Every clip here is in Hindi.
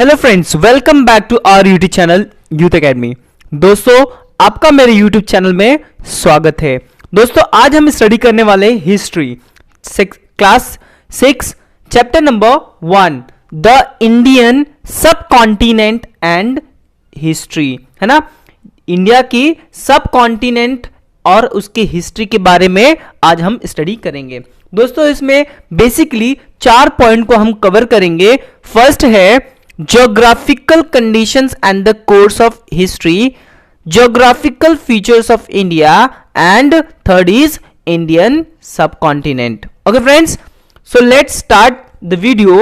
Hello friends, welcome back to our YouTube channel youth academy. दोस्तों, आपका मेरे यूट्यूब चैनल में स्वागत है। दोस्तों, आज हम स्टडी करने वाले history class 6 chapter number 1 the Indian सब कॉन्टिनेंट एंड हिस्ट्री, है ना। इंडिया की सब कॉन्टिनेंट और उसकी हिस्ट्री के बारे में आज हम स्टडी करेंगे। दोस्तों, इसमें बेसिकली 4 पॉइंट को हम कवर करेंगे। फर्स्ट है geographical conditions and the course of history, geographical features of India, and third is Indian subcontinent. Okay friends, so let's start the video.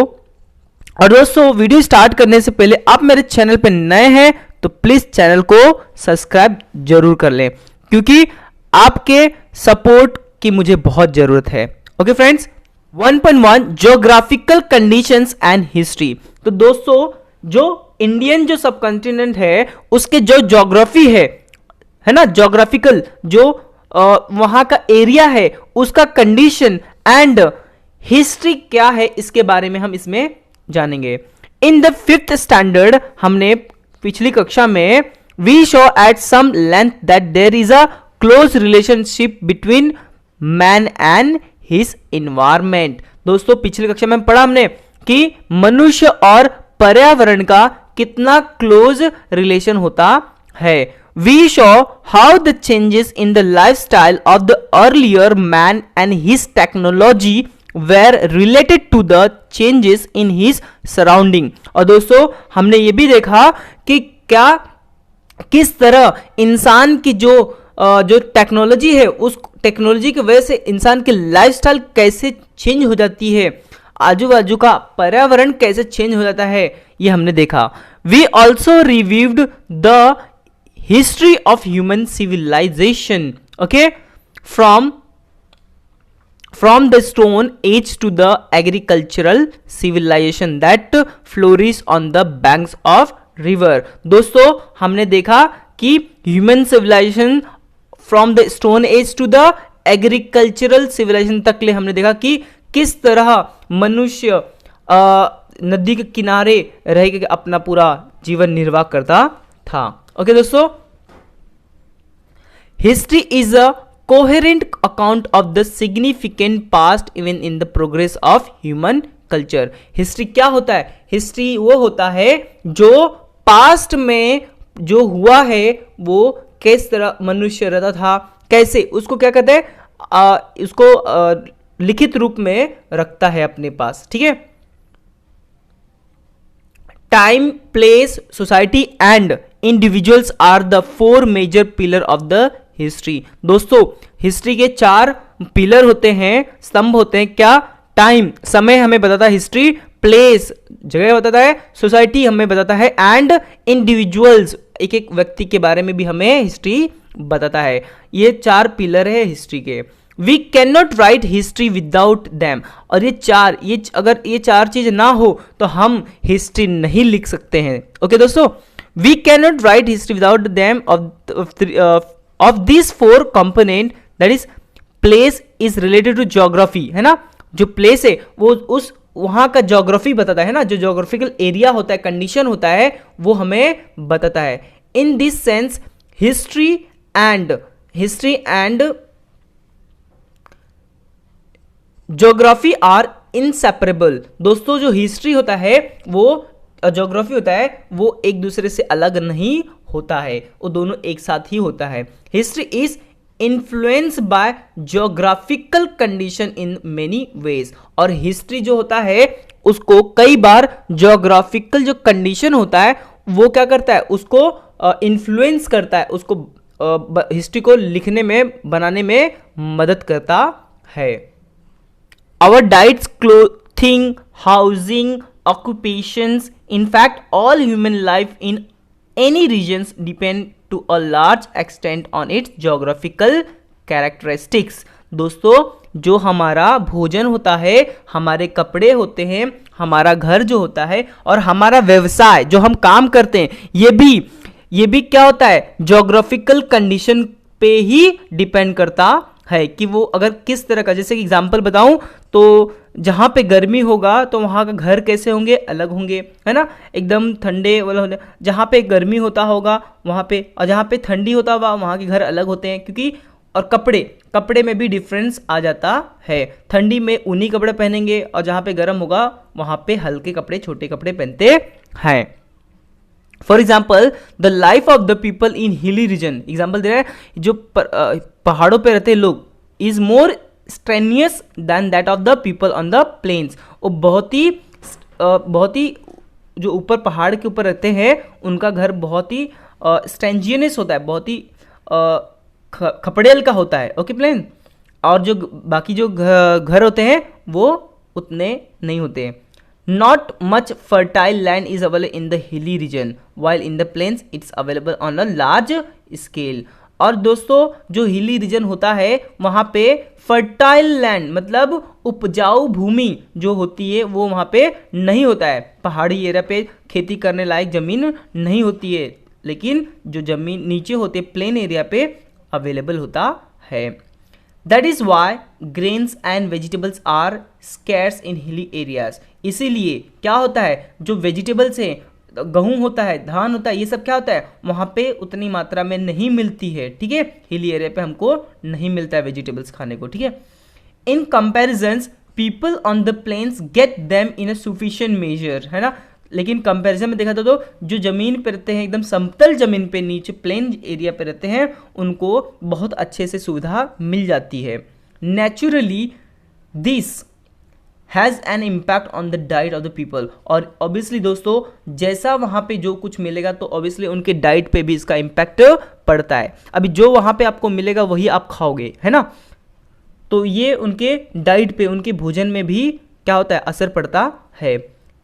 और दोस्तों, वीडियो स्टार्ट करने से पहले आप मेरे चैनल पर नए हैं तो प्लीज चैनल को सब्सक्राइब जरूर कर लें, क्योंकि आपके सपोर्ट की मुझे बहुत जरूरत है। Okay friends, 1.1 geographical conditions and history. तो दोस्तों, जो इंडियन जो सब कॉन्टिनेंट है उसके जो ज्योग्राफी है ना, ज्योग्राफिकल जो वहां का एरिया है उसका कंडीशन एंड हिस्ट्री क्या है, इसके बारे में हम इसमें जानेंगे। इन द 5th स्टैंडर्ड हमने पिछली कक्षा में we show at some length that there is a close relationship between man and his environment. दोस्तों, पिछली कक्षा में पढ़ा हमने कि मनुष्य और पर्यावरण का कितना क्लोज रिलेशन होता है। We show how the changes in the lifestyle of the earlier man and his technology were related to the changes in his surrounding. और दोस्तों, हमने ये भी देखा कि किस तरह इंसान की जो टेक्नोलॉजी है उस टेक्नोलॉजी की वजह से इंसान की लाइफस्टाइल कैसे चेंज हो जाती है, आजू बाजू का पर्यावरण कैसे चेंज हो जाता है, ये हमने देखा। We also reviewed the history of human civilization, okay, from the stone age to the agricultural civilization that flourish on the banks of river. दोस्तों, हमने देखा कि human civilization from the stone age to the agricultural civilization तक ले हमने देखा कि किस तरह मनुष्य नदी के किनारे रह के अपना पूरा जीवन निर्वाह करता था। ओके दोस्तों, history is a coherent account of the significant past even in the progress of human culture. History क्या होता है? हिस्ट्री वो होता है जो पास्ट में जो हुआ है वो किस तरह मनुष्य रहता था, कैसे, उसको क्या कहते हैं, उसको लिखित रूप में रखता है अपने पास। ठीक है। Time, place, society and individuals are the 4 major pillar of the history. दोस्तों, हिस्ट्री के 4 पिलर होते हैं, स्तंभ होते हैं। क्या? टाइम, समय हमें बताता है हिस्ट्री, प्लेस, जगह बताता है, सोसाइटी हमें बताता है, एंड इंडिविजुअल्स, एक एक व्यक्ति के बारे में भी हमें हिस्ट्री बताता है। ये 4 पिलर है हिस्ट्री के। We can not write history without them. और अगर ये 4 चीज ना हो तो हम हिस्ट्री नहीं लिख सकते हैं। ओके दोस्तों, we can not write history without them of this 4 component, that is place is related to geography, है ना। जो प्लेस है वो उस वहां का ज्योग्राफी बताता है ना, जो ज्योग्राफिकल एरिया होता है, कंडीशन होता है, वो हमें बताता है। In this sense history and geography are inseparable. दोस्तों, जो हिस्ट्री होता है वो ज्योग्राफी होता है वो एक दूसरे से अलग नहीं होता है, वो दोनों एक साथ ही होता है। History is influence by geographical condition in many ways. और हिस्ट्री जो होता है उसको कई बार ज्योग्राफिकल जो कंडीशन होता है वो क्या करता है, उसको इन्फ्लुएंस करता है, उसको हिस्ट्री को लिखने में, बनाने में मदद करता है। Our diets, clothing, housing, occupations, in fact, all human life in any regions depend to a large extent on its geographical characteristics. दोस्तों, जो हमारा भोजन होता है, हमारे कपड़े होते हैं, हमारा घर जो होता है और हमारा व्यवसाय जो हम काम करते हैं, ये भी क्या होता है, ज्योग्राफिकल कंडीशन पे ही डिपेंड करता है कि वो अगर किस तरह का, जैसे कि एग्जांपल बताऊं तो जहाँ पे गर्मी होगा तो वहाँ का घर कैसे होंगे, अलग होंगे, है ना, एकदम ठंडे वाला होने, जहाँ पे गर्मी होता होगा वहाँ पे, और जहाँ पे ठंडी होता होगा वहाँ के घर अलग होते हैं, क्योंकि और कपड़े में भी डिफरेंस आ जाता है। ठंडी में ऊनी कपड़े पहनेंगे और जहाँ पे गर्म होगा वहाँ पे हल्के कपड़े, छोटे कपड़े पहनते हैं। For example the life of the people in hilly region, example दे रहा है, जो पहाड़ों पे रहते लोग, is more strenuous than that of the people on the plains, वो बहुत ही जो ऊपर पहाड़ के ऊपर रहते हैं उनका घर बहुत ही स्ट्रेंजियस होता है, बहुत ही खपड़ेल का होता है, ओके प्लेन, और जो बाकी जो घर होते हैं वो उतने नहीं होते हैं। Not much fertile land is available in the hilly region while in the plains it's available on a large scale. और दोस्तों जो हिली रीजन होता है वहाँ पे फर्टाइल लैंड मतलब उपजाऊ भूमि जो होती है वो वहाँ पे नहीं होता है, पहाड़ी एरिया पे खेती करने लायक ज़मीन नहीं होती है, लेकिन जो ज़मीन नीचे होते प्लेन एरिया पे अवेलेबल होता है। That is why grains and vegetables are scarce in hilly areas. इसीलिए क्या होता है, जो वेजिटेबल्स हैं, गेहूं होता है, धान होता है, ये सब क्या होता है वहाँ पे उतनी मात्रा में नहीं मिलती है, ठीक है, हिली एरिया पे हमको नहीं मिलता है वेजिटेबल्स खाने को, ठीक है। In comparisons people on the plains get them in a sufficient measure, है ना, लेकिन कंपैरिजन में देखा तो जो ज़मीन पे रहते हैं, एकदम समतल ज़मीन पे, नीचे प्लेन एरिया पे रहते हैं, उनको बहुत अच्छे से सुविधा मिल जाती है। Naturally this has an impact on the diet of the people, और ऑब्वियसली दोस्तों जैसा वहाँ पे जो कुछ मिलेगा तो ऑब्वियसली उनके डाइट पे भी इसका इम्पैक्ट पड़ता है। अभी जो वहाँ पे आपको मिलेगा वही आप खाओगे, है ना, तो ये उनके डाइट पे, उनके भोजन में भी क्या होता है, असर पड़ता है।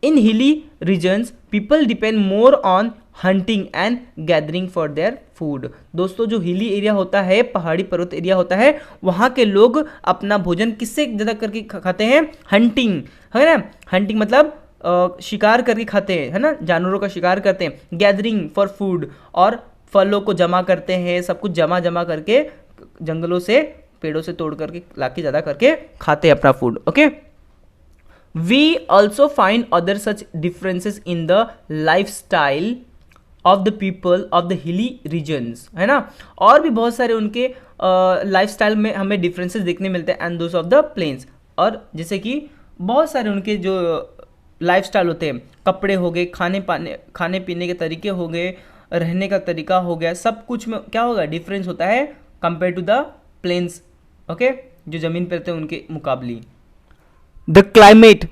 In hilly regions people depend more on hunting and gathering for their food. दोस्तों जो हिली एरिया होता है, पहाड़ी पर्वत एरिया होता है, वहाँ के लोग अपना भोजन किससे ज़्यादा करके खाते हैं, हंटिंग, है ना, हंटिंग मतलब शिकार करके खाते हैं, है ना, जानवरों का शिकार करते हैं। गैदरिंग फॉर फूड, और फलों को जमा करते हैं, सब कुछ जमा करके जंगलों से, पेड़ों से तोड़ करके लाके ज़्यादा करके खाते हैं अपना food, okay. We also find other such differences in the lifestyle of the people of the hilly regions, है ना, और भी बहुत सारे उनके लाइफस्टाइल में हमें डिफरेंसेस देखने मिलते हैं and those of the plains. और जैसे कि बहुत सारे उनके जो लाइफस्टाइल होते हैं, कपड़े हो गए, खाने पीने के तरीके हो गए, रहने का तरीका हो गया, सब कुछ में क्या होगा, डिफरेंस होता है compare to the plains, okay, जो ज़मीन पर रहते हैं उनके मुकाबले। The climate,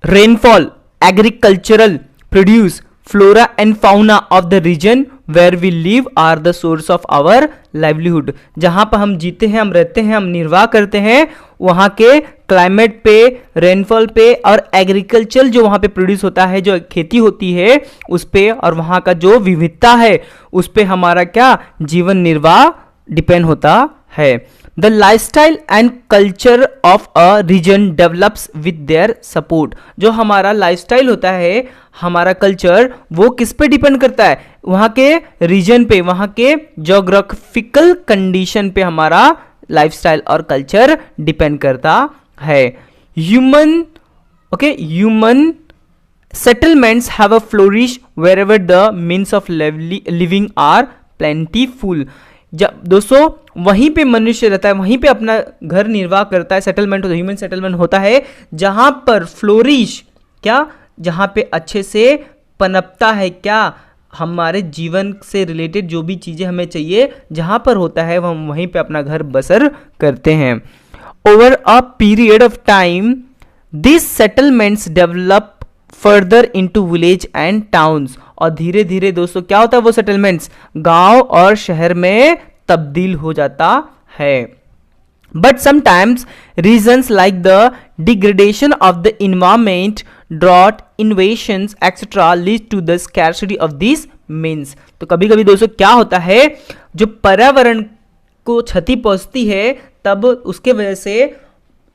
rainfall, agricultural produce, flora and fauna of the region where we live are the source of our livelihood। जहाँ पर हम जीते हैं, हम रहते हैं, हम निर्वाह करते हैं, वहाँ के क्लाइमेट पे, रेनफॉल पे और एग्रीकल्चर जो वहाँ पे प्रोड्यूस होता है, जो खेती होती है उस पे, और वहाँ का जो विविधता है उस पे हमारा क्या जीवन निर्वाह डिपेंड होता है। The lifestyle and culture of a region develops with their support। जो हमारा लाइफस्टाइल होता है, हमारा कल्चर, वो किस पे डिपेंड करता है, वहाँ के रीजन पे, वहाँ के जोग्राफिकल कंडीशन पे हमारा लाइफस्टाइल और कल्चर डिपेंड करता है। Human settlements have a flourish wherever the means of living are plentiful। जब दोस्तों वहीं पे मनुष्य रहता है, वहीं पे अपना घर निर्वाह करता है, सेटलमेंट होता है, ह्यूमन सेटलमेंट होता है, जहाँ पर फ्लोरिश, क्या, जहाँ पे अच्छे से पनपता है, क्या, हमारे जीवन से रिलेटेड जो भी चीज़ें हमें चाहिए, जहाँ पर होता है हम वहीं पे अपना घर बसर करते हैं। Over a period of time this settlements develop further into village and towns. और धीरे धीरे दोस्तों क्या होता है, वो सेटलमेंट्स गांव और शहर में तब्दील हो जाता है। But sometimes reasons like the degradation of the environment, drought, invasions etcetera lead to the scarcity of this means. तो कभी कभी दोस्तों क्या होता है, जो पर्यावरण को क्षति पहुंचती है तब उसके वजह से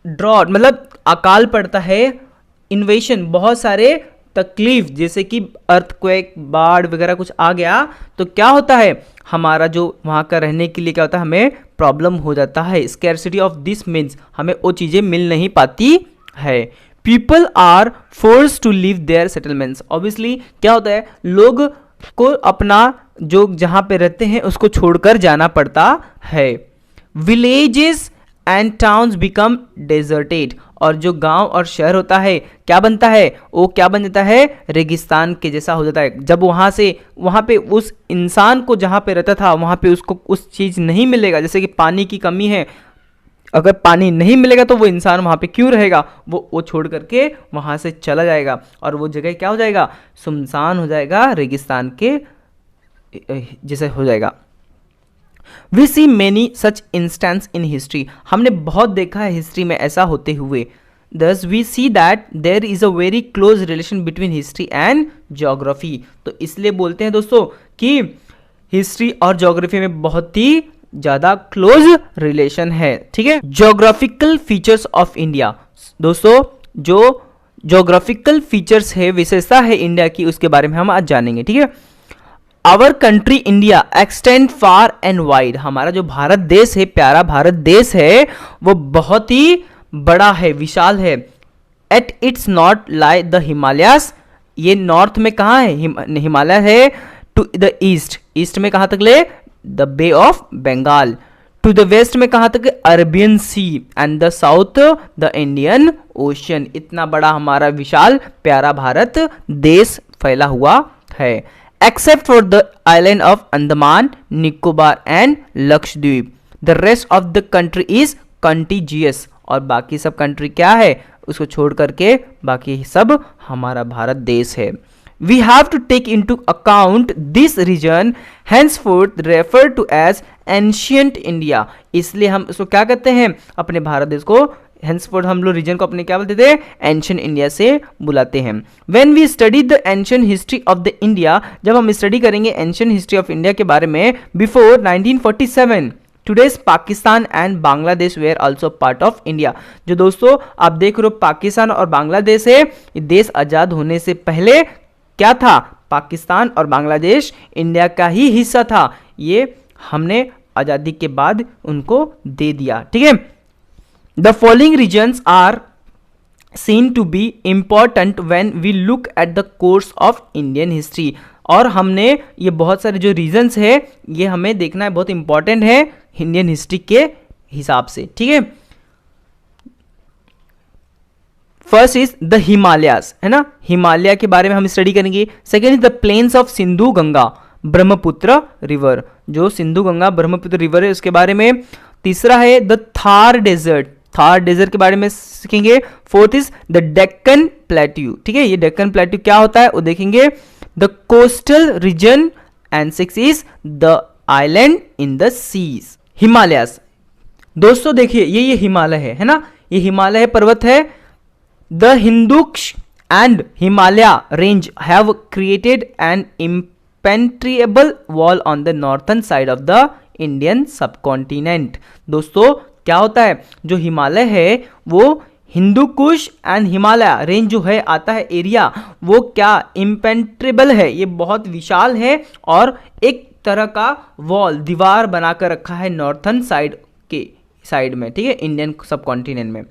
ड्रॉट मतलब अकाल पड़ता है, इन्वेशन बहुत सारे तकलीफ, जैसे कि अर्थक्वेक, बाढ़ वगैरह कुछ आ गया तो क्या होता है, हमारा जो वहाँ का रहने के लिए क्या होता है, हमें प्रॉब्लम हो जाता है। स्कैरसिटी ऑफ दिस मीन्स हमें वो चीज़ें मिल नहीं पाती है। People are force to leave their settlements. Obviously क्या होता है, लोग को अपना जो जहाँ पे रहते हैं उसको छोड़कर जाना पड़ता है। Villages and towns become deserted. और जो गांव और शहर होता है क्या बनता है, वो क्या बन जाता है, रेगिस्तान के जैसा हो जाता है। जब वहाँ पे उस इंसान को जहाँ पे रहता था वहाँ पे उसको उस चीज़ नहीं मिलेगा, जैसे कि पानी की कमी है, अगर पानी नहीं मिलेगा तो वो इंसान वहाँ पे क्यों रहेगा, वो छोड़ करके वहाँ से चला जाएगा और वो जगह क्या हो जाएगा, सुनसान हो जाएगा, रेगिस्तान के जैसे हो जाएगा। We see many such instance in history. हमने बहुत देखा है हिस्ट्री में ऐसा होते हुए। Thus we see that there is a very close relation between history and geography. तो इसलिए बोलते हैं दोस्तों कि हिस्ट्री और ज्योग्राफी में बहुत ही ज़्यादा क्लोज रिलेशन है। ठीक है, ज्योग्राफिकल फीचर्स ऑफ इंडिया। दोस्तों जो ज्योग्राफिकल फीचर्स है, विशेषता है इंडिया की, उसके बारे में हम आज जानेंगे। ठीक है, our country India extend far and wide. हमारा जो भारत देश है, प्यारा भारत देश है, वो बहुत ही बड़ा है, विशाल है। At its north lie the Himalayas. ये नॉर्थ में कहाँ है, हिमालय है। टू द ईस्ट, ईस्ट में कहाँ तक ले, the bay of Bengal. To the west में कहाँ तक, Arabian sea. And the south the Indian ocean. इतना बड़ा हमारा विशाल प्यारा भारत देश फैला हुआ है। Except for the island of Andaman, Nicobar and Lakshadweep, the rest of the country is contiguous. और बाकी सब कंट्री क्या है, उसको छोड़ करके बाकी सब हमारा भारत देश है। We have to take into account this region henceforth referred to as ancient India। इसलिए हम इसको क्या कहते हैं, अपने भारत देश को henceforth हम लोग रीजन को अपने क्या बोलते थे, एंशियंट इंडिया से बुलाते हैं। When we study the ancient history of the India, जब हम स्टडी करेंगे एंशियंट हिस्ट्री ऑफ इंडिया के बारे में, before 1947 today's Pakistan and Bangladesh where also part of India. जो दोस्तों आप देख रहे हो पाकिस्तान और बांग्लादेश है, ये देश आज़ाद होने से पहले क्या था, पाकिस्तान और बांग्लादेश इंडिया का ही हिस्सा था। ये हमने आज़ादी के बाद उनको दे दिया। ठीक है, the following regions are seen to be important when we look at the course of Indian history. और हमने ये बहुत सारे जो रीजन्स है ये हमें देखना है, बहुत इंपॉर्टेंट है इंडियन हिस्ट्री के हिसाब से। ठीक है, फर्स्ट इज द हिमालयास, है ना, हिमालय के बारे में हम स्टडी करेंगे। Second is the plains of Sindhu Ganga Brahmaputra river, जो सिंधु गंगा ब्रह्मपुत्र रिवर है उसके बारे में। तीसरा है the Thar desert, Thar desert के बारे में सीखेंगे। Fourth is the Deccan plateau. ठीक है, ये डेक्कन प्लेट्यू क्या होता है वो देखेंगे। The coastal region and six is the island in the seas. Himalayas दोस्तों देखिए ये हिमालय है ना, ये हिमालय पर्वत है। The Hinduksh and Himalaya range have created an impenetrable wall on the northern side of the Indian subcontinent। दोस्तों क्या होता है, जो हिमालय है वो हिंदुकुश एंड हिमालय रेंज जो है आता है एरिया, वो क्या इम्पेनेट्रेबल है, ये बहुत विशाल है और एक तरह का वॉल दीवार बनाकर रखा है नॉर्थन साइड के साइड में। ठीक है, इंडियन सबकॉन्टिनेंट में।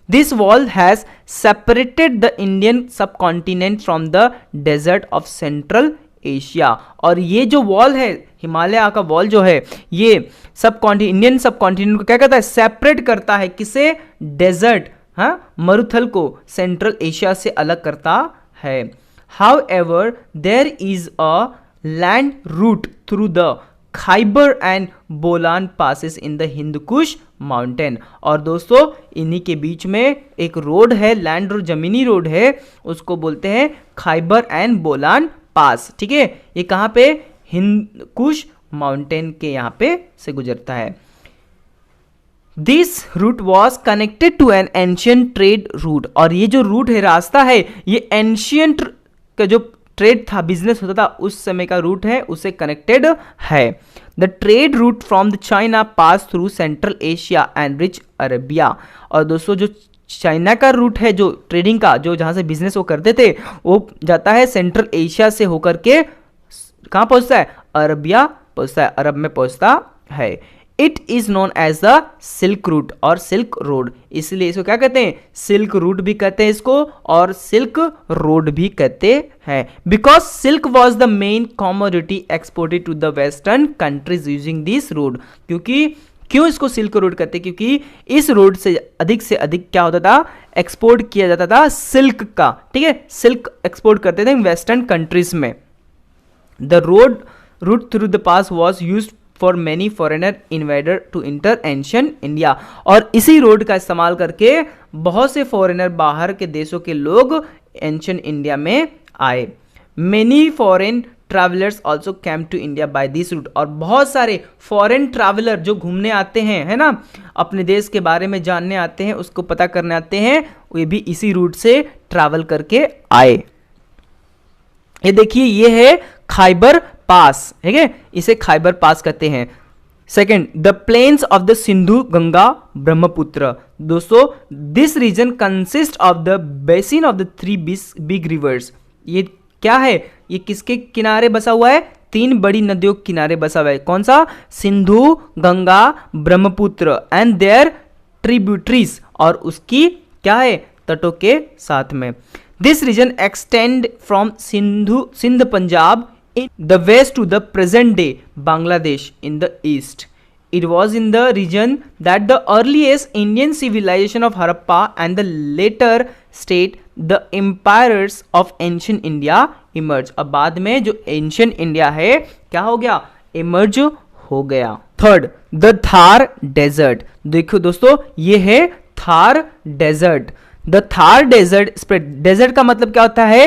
This wall has separated the Indian subcontinent from the desert of Central Asia। और ये जो वॉल है, हिमालय का वॉल जो है, ये इंडियन सबकॉन्टिनेंट को क्या करता है, सेपरेट करता है। किसे, डेजर्ट, हाँ, मरुथल को सेंट्रल एशिया से अलग करता है। However, there is a land route through the Khyber and Bolan passes in the Hindu Kush mountain. और दोस्तों इन्हीं के बीच में एक रोड है, लैंड रोड, जमीनी रोड है, उसको बोलते हैं खाइबर एंड बोलान पास। ठीक है, ये कहाँ पे, हिंदकुश माउंटेन के यहाँ पे से गुजरता है। This route was connected to an ancient trade route. और ये जो रूट है, रास्ता है, ये एंशियंट का जो ट्रेड था, बिजनेस होता था उस समय का रूट है, उससे कनेक्टेड है। The trade route from the China pass through central Asia and rich Arabia. और दोस्तों जो चाइना का रूट है जो ट्रेडिंग का, जो जहां से बिजनेस वो करते थे, वो जाता है सेंट्रल एशिया से होकर के कहाँ पहुंचता है, अरबिया पहुंचता है, अरब में पहुंचता है। It is known as the silk route और सिल्क रोड, इसलिए इसको क्या कहते हैं, सिल्क रूट भी कहते हैं इसको और सिल्क रोड भी कहते हैं। Because silk was the main commodity exported to the western countries using this road. क्यों इसको सिल्क रोड कहते हैं, क्योंकि इस रोड से अधिक क्या होता था, एक्सपोर्ट किया जाता था सिल्क का, ठीक है, सिल्क एक्सपोर्ट करते थे वेस्टर्न कंट्रीज में। The route through the pass was use for many foreigner invader to enter ancient India, और इसी रोड का इस्तेमाल करके बहुत से फॉरेनर बाहर के देशों के लोग एंशिएंट इंडिया में आए। Many foreign travellers also came to India by this route, और बहुत सारे फॉरेन ट्रैवलर जो घूमने आते हैं, है ना, अपने देश के बारे में जानने आते हैं, उसको पता करने आते हैं, वे भी इसी रूट से ट्रैवल करके आए। ये देखिए, ये है खाइबर पास, ठीक है, इसे खाइबर पास कहते हैं। Second, the plains of the Sindhu Ganga Brahmaputra. दोस्तों, this region consist of the basin of the 3 big rivers. ये क्या है, ये किसके किनारे बसा हुआ है, 3 बड़ी नदियों के किनारे बसा हुआ है। कौन सा, Sindhu Ganga Brahmaputra and their tributaries, और उसकी क्या है, तटों के साथ में। This region extend from Sindh Punjab in the west to the present day Bangladesh in the east. It was in the region that the earliest Indian civilization of Harappa and the later state the empires of ancient India emerged. अब बाद में जो ancient India है क्या हो गया, emerge हो गया। Third, the Thar desert। देखो दोस्तों, ये है Thar desert. The Thar desert spread, desert का मतलब क्या होता है,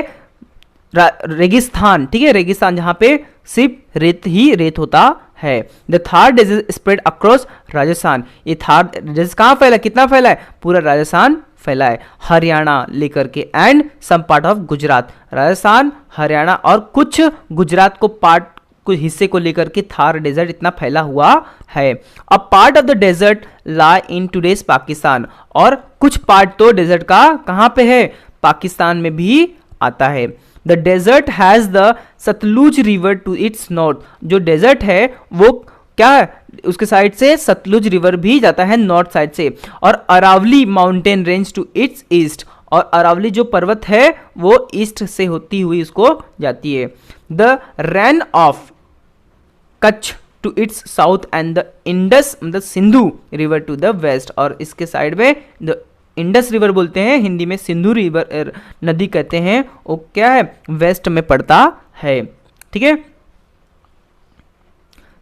रेगिस्तान, ठीक है, रेगिस्तान जहां पे सिर्फ रेत ही रेत होता है। The Thar desert spread across Rajasthan. ये थार डेजर्ट कहाँ फैला है, कितना फैला है, पूरा राजस्थान फैला है, हरियाणा लेकर के, and some part of Gujarat. Rajasthan, Haryana और कुछ गुजरात को पार्ट, कुछ हिस्से को लेकर के थार डेजर्ट इतना फैला हुआ है। A part of the desert lie in today's Pakistan, और कुछ पार्ट तो डेजर्ट का कहाँ पे है, पाकिस्तान में भी आता है। The desert has the Sutlej river to its north. जो डेजर्ट है वो क्या है, उसके साइड से सतलुज रिवर भी जाता है नॉर्थ साइड से, और Aravalli mountain range to its east, और अरावली जो पर्वत है वो ईस्ट से होती हुई उसको जाती है। The Rann of Kutch to its south and the Indus मतलब Sindhu river to the west, और इसके साइड में द इंडस रिवर बोलते हैं, हिंदी में सिंधु रिवर नदी कहते हैं, वो क्या है, वेस्ट में पड़ता है, ठीक है।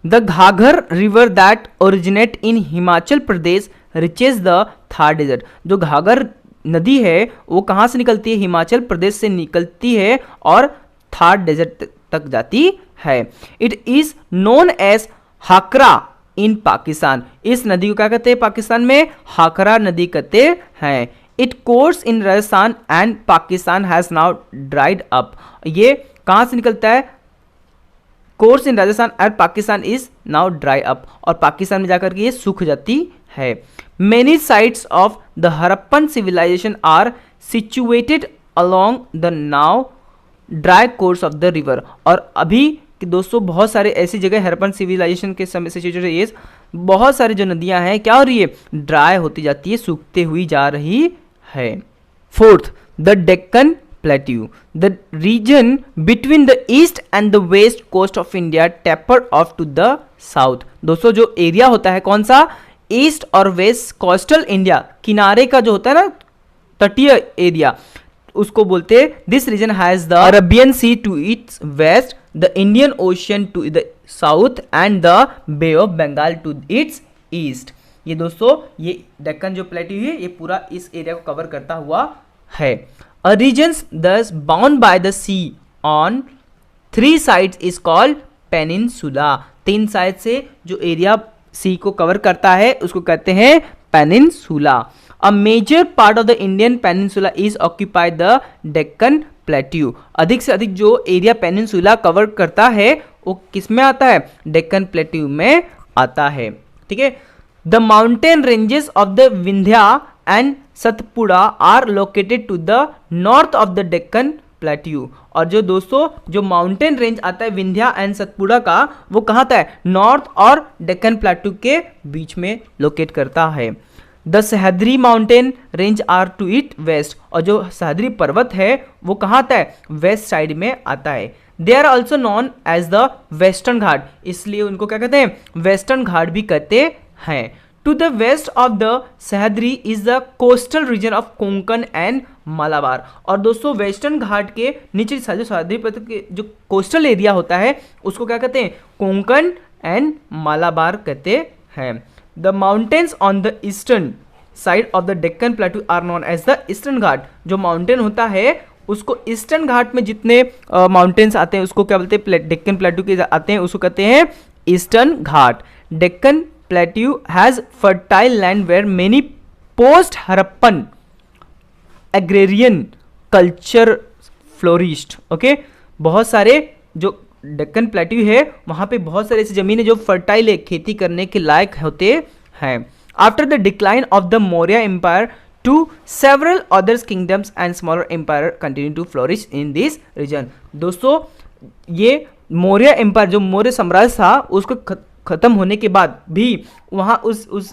The Ghaggar river that originate in Himachal Pradesh reaches the Thar desert. जो घाघर नदी है वो कहाँ से निकलती है, हिमाचल प्रदेश से निकलती है और थार डेजर्ट तक जाती है। इट इज नोन एज हाकरा इन पाकिस्तान। इस नदी को क्या कहते हैं, पाकिस्तान में हाकरा नदी कहते हैं। It course in Rajasthan and Pakistan has now dried up. ये कहां से निकलता है, course in Rajasthan and Pakistan is now dry up, और पाकिस्तान में जाकर के ये सूख जाती है। Many sites of the Harappan civilisation are situated along the now dry course of the river. और अभी कि दोस्तों बहुत सारे ऐसी जगह हरप्पन सिविलाइजेशन के समय सिचुएटेड ये बहुत सारी जो नदियां हैं क्या हो रही है, ड्राई होती जाती है, सूखते हुई जा रही है। Fourth, the Deccan plateau. The region between the east and the west coast of India taper off to the south. दोस्तों जो एरिया होता है कौन सा, ईस्ट और वेस्ट कोस्टल इंडिया, किनारे का जो होता है ना तटीय एरिया, उसको बोलते हैं। This region has the Arabian sea to its west, the Indian ocean to the south and the bay of Bengal to its east. ये दोस्तों ये डेक्कन जो प्लेट्यू है ये पूरा इस एरिया को कवर करता हुआ है। A region thus bound by the sea on 3 sides is called peninsula. 3 side से जो एरिया सी को कवर करता है उसको कहते हैं peninsula. A major part of the Indian peninsula is occupied the Deccan plateau. अधिक से अधिक जो एरिया पेनिनसुला कवर करता है वो किस में आता है, डेक्कन प्लेट्यू में आता है। ठीक है। The mountain ranges of the Vindhya and Satpura are located to the north of the Deccan plateau. और जो दोस्तों जो माउंटेन रेंज आता है विंध्या एंड सतपुड़ा का, वो कहाँ आता है, नॉर्थ और डेक्कन प्लेट्यू के बीच में लोकेट करता है। The Sahyadri mountain range are to it west. और जो सह्याद्री पर्वत है वो कहाँ आता है, वेस्ट साइड में आता है। They are also known as the western ghat, इसलिए उनको क्या कहते हैं, वेस्टर्न घाट भी कहते हैं। To the west of the Sahyadri is the coastal region of Konkan and Malabar. और दोस्तों वेस्टर्न घाट के नीचे जो सह्याद्री पर्वत के जो कोस्टल एरिया होता है उसको क्या कहते हैं, कोंकण एंड मालाबार कहते हैं। The mountains on the eastern side of the Deccan plateau are known as the eastern ghat. जो माउंटेन होता है उसको ईस्टर्न घाट में जितने माउंटेन्स आते हैं उसको क्या बोलते हैं, डेक्कन प्लेट्यू के आते हैं, उसको कहते हैं eastern ghat. Deccan plateau has fertile land where many post Harappan agrarian culture flourished. Okay, बहुत सारे जो डेक्कन प्लेट्यू है वहां पे बहुत सारे ऐसी जमीन है जो फर्टाइल है, खेती करने के लायक होते हैं। After the decline of the Maurya empire to several other kingdoms and smaller empire continue to flourish in this region। दोस्तों ये मौर्य एम्पायर जो मौर्य साम्राज्य था उसको खत्म होने के बाद भी वहाँ उस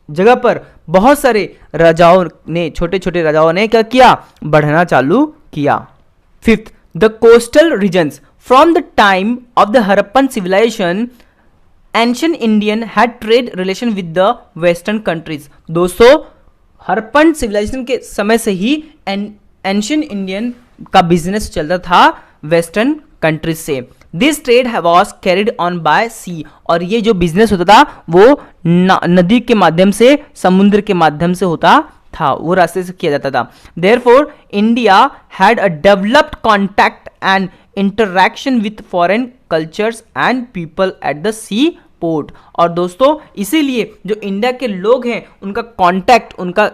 जगह पर बहुत सारे राजाओं ने, छोटे छोटे राजाओं ने क्या किया, बढ़ना चालू किया। Fifth, the coastal regions from the time of the Harappan civilisation ancient Indian had trade relation with the western countries. दोस्तों हड़प्पन सिविलाइजेशन के समय से ही एंशिएंट इंडियन का बिजनेस चलता था वेस्टर्न कंट्रीज से। This trade was carried on by sea. और ये जो बिजनेस होता था वो नदी के माध्यम से, समुद्र के माध्यम से होता था, वो रास्ते से किया जाता था। Therefore India had a developed contact and interaction with foreign cultures and people at the sea port. और दोस्तों इसीलिए जो इंडिया के लोग हैं उनका कांटेक्ट, उनका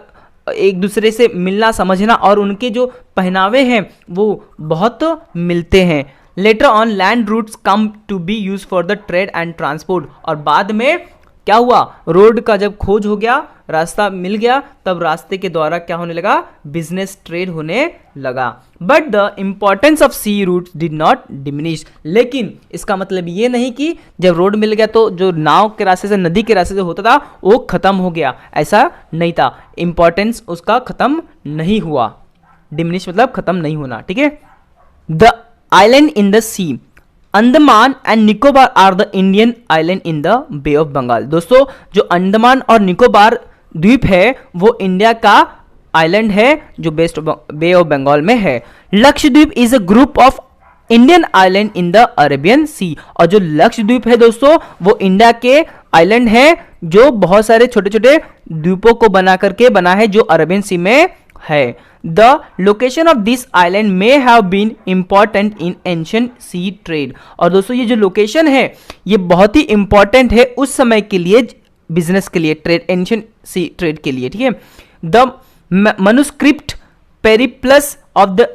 एक दूसरे से मिलना समझना और उनके जो पहनावे हैं वो बहुत मिलते हैं। Later on land routes come to be use for the trade and transport. और बाद में क्या हुआ, रोड का जब खोज हो गया, रास्ता मिल गया, तब रास्ते के द्वारा क्या होने लगा, बिजनेस ट्रेड होने लगा। But the importance of sea routes did not diminish. लेकिन इसका मतलब ये नहीं कि जब रोड मिल गया तो जो नाव के रास्ते से, नदी के रास्ते से होता था वो खत्म हो गया, ऐसा नहीं था। इंपॉर्टेंस उसका खत्म नहीं हुआ, डिमिनिश मतलब खत्म नहीं होना, ठीक है। The island in the sea, Andaman and Nicobar are the Indian island in the bay of Bengal. दोस्तों जो अंडमान और निकोबार द्वीप है वो इंडिया का आइलैंड है जो बेस्ट बे ऑफ बंगाल में है। Lakshadweep is a group of Indian island in the Arabian sea. और जो लक्षद्वीप है दोस्तों वो इंडिया के आइलैंड है जो बहुत सारे छोटे छोटे द्वीपों को बना करके बना है जो अरेबियन सी में है। The location of this island may have been important in ancient sea trade। और दोस्तों ये जो लोकेशन है ये बहुत ही इंपॉर्टेंट है उस समय के लिए, बिजनेस के लिए, ट्रेड, एंशिएंट सी ट्रेड के लिए, ठीक है। The manuscript Periplus of the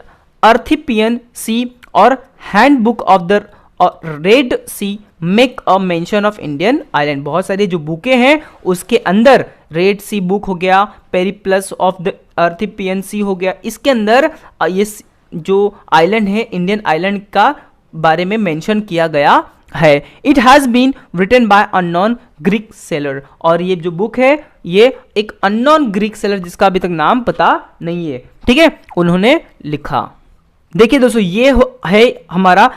Erythraean sea और handbook of the red sea make a mention of Indian island. बहुत सारी जो बुकें हैं उसके अंदर रेड सी बुक हो गया, पेरिप्लस ऑफ द अर्थिपियन सी हो गया, इसके अंदर ये जो आइलैंड है इंडियन आइलैंड का बारे में मेंशन किया गया है। It has been written by unknown Greek sailor. और ये जो बुक है ये एक अननोन ग्रीक सेलर जिसका अभी तक नाम पता नहीं है, ठीक है, उन्होंने लिखा। देखिए दोस्तों ये है हमारा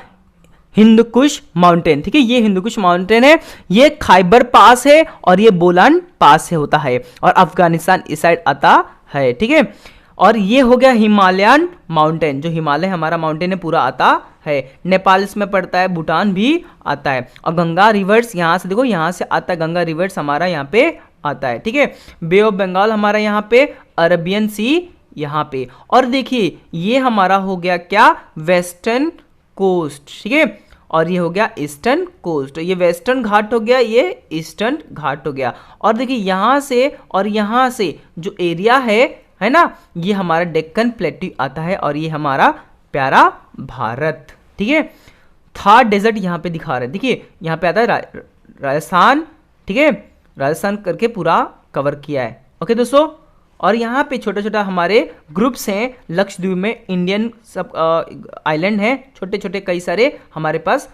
हिंदकुश माउंटेन, ठीक है, ये हिंदकुश माउंटेन है, ये खाइबर पास है और ये बोलान पास से होता है और अफगानिस्तान इस साइड आता है, ठीक है। और ये हो गया हिमालयन माउंटेन, जो हिमालय हमारा माउंटेन है पूरा आता है, नेपाल इसमें पड़ता है, भूटान भी आता है। और गंगा रिवर्स यहाँ से देखो, यहाँ से आता है, गंगा रिवर्स हमारा यहाँ पे आता है, ठीक है। बे ऑफ बंगाल हमारा यहाँ पे, अरबियन सी यहाँ पे। और देखिए ये हमारा हो गया क्या, वेस्टर्न कोस्ट, ठीक है, और ये हो गया ईस्टर्न कोस्ट। ये वेस्टर्न घाट हो गया, ये ईस्टर्न घाट हो गया। और देखिए यहाँ से और यहाँ से जो एरिया है ना, ये हमारा डेक्कन प्लेट्यू आता है और ये हमारा प्यारा भारत, ठीक है। थार डेजर्ट यहाँ पे दिखा रहे हैं, देखिए यहाँ पे आता है राजस्थान, ठीक है, राजस्थान करके पूरा कवर किया है। ओके दोस्तों, और यहाँ पे छोटा छोटा हमारे ग्रुप्स हैं। लक्षद्वीप में इंडियन सब आइलैंड हैं, छोटे छोटे कई सारे हमारे पास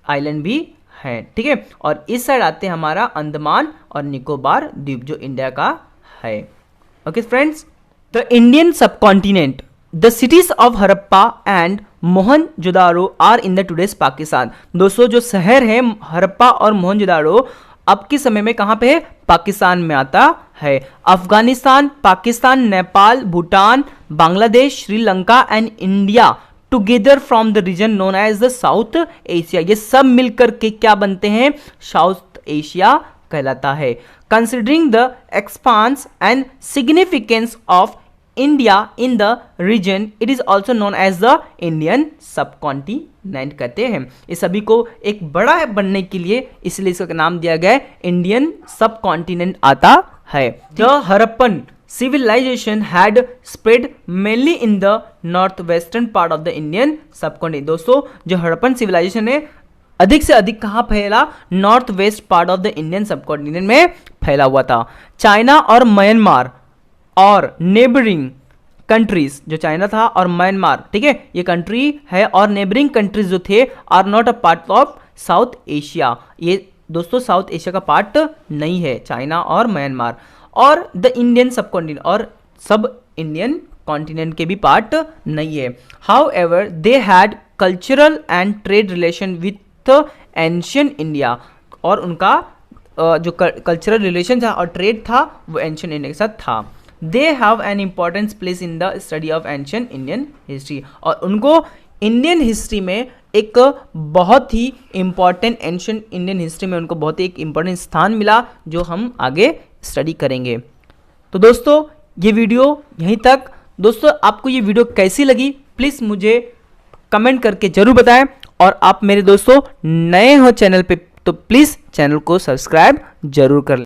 आइलैंड भी हैं, ठीक है। और इस साइड आते हैं हमारा अंडमान और निकोबार द्वीप जो इंडिया का है। Okay friends, the Indian subcontinent, the cities of Harappa and Mohenjodaro are in the today's Pakistan. दोस्तों जो शहर है हड़प्पा और मोहनजोदारो अब के समय में कहाँ पे है? पाकिस्तान में आता है। Afghanistan, Pakistan, Nepal, Bhutan, Bangladesh, Sri Lanka and India together from the region known as the South Asia, ये सब मिलकर के क्या बनते हैं? साउथ एशिया कहलाता है। Considering the expanse and significance of India in the region it is also known as the Indian subcontinent कहते हैं। इस सभी को एक बड़ा बनने के लिए इसलिए इसका नाम दिया गया है इंडियन सब कॉन्टिनेंट आता है। The Harappan civilization had spread mainly in the northwestern part of the Indian subcontinent। दोस्तों जो हड़प्पन सिविलाइजेशन है अधिक से अधिक कहाँ फैला? North west part of the Indian subcontinent में फैला हुआ था। चाइना और म्यांमार और नेबरिंग कंट्रीज, जो चाइना था और म्यांमार, ठीक है, ये कंट्री है और नेबरिंग कंट्रीज जो थे are not a part of South Asia. ये दोस्तों साउथ एशिया का पार्ट नहीं है चाइना और म्यांमार। और द इंडियन सब कॉन्टिनेंट, और सब इंडियन कॉन्टिनेंट के भी पार्ट नहीं है। How ever they had cultural and trade relation with ancient India, और उनका जो कल्चरल रिलेशन था और ट्रेड था वो एंशियंट इंडिया के साथ था। They have an importance place in the study of ancient Indian history, और उनको इंडियन हिस्ट्री में एक बहुत ही इंपॉर्टेंट एंशियंट इंडियन हिस्ट्री में उनको बहुत ही एक इंपॉर्टेंट स्थान मिला जो हम आगे स्टडी करेंगे। तो दोस्तों ये वीडियो यहीं तक। दोस्तों आपको ये वीडियो कैसी लगी प्लीज़ मुझे कमेंट करके जरूर बताएं, और आप मेरे दोस्तों नए हो चैनल पे तो प्लीज़ चैनल को सब्सक्राइब जरूर कर लें।